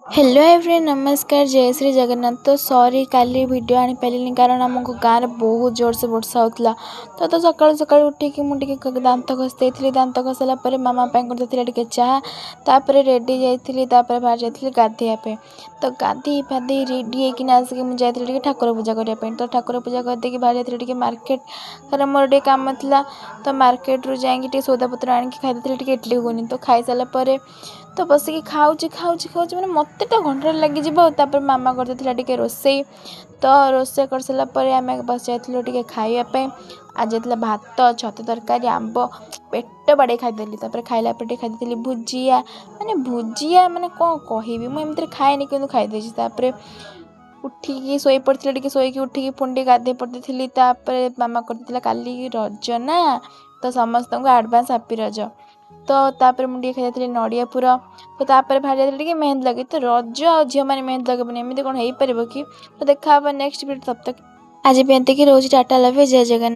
Hello everyone नमस्कार जय श्री जगन्नाथ। तो सॉरी काली वीडियो आनी पारिनी कारण आमको गाँव में बहुत जोर से वर्षा होता। तो सकाल सकाल उठिकी मुझे दांत घसी दांत घसला मामा करते चाह तापर रेडी जाइली बाहर जाइली गाधेवाई। तो गाधे फाधे रेडी होकिना आसिक मुझे ठाकुर पूजा करने। तो ठाकुर पूजा करदे बाहर जाइली मार्केट कारण मोर टे कम था। तो मार्केट रू जाइए सौदापत्र आनिक खाई इडली घुगुनी। तो खाई सारापर तो बसिक खाऊँ मैंने मत तो घंटे लगे मामा करते रोसे। तो रोसे कर सारापर आम बस जाइलु खावाई। आज जाइला भात छतु तरकारी आंब पेट बाड़े खाईदेली। खाइला खाई भुजिया माने कौन कह मुझे खाएनि कि खाईदे। उठिकी शोई पड़ी शोक उठिकी पुणी गाधे पड़ी। मामा करते काली रज ना तो समस्त को आडभांस हापी रज। तो मुझे खाई नड़िया पुर। तो बाहर जाइए मेहंदी लगे। तो रज आ झील मैंने मेहंदी लगेबनी एमती कौन हो पार कि। तो देखा नेक्स्ट वीडियो तब तक आज भी एंती रोज टाटा लव जय जगन्नाथ।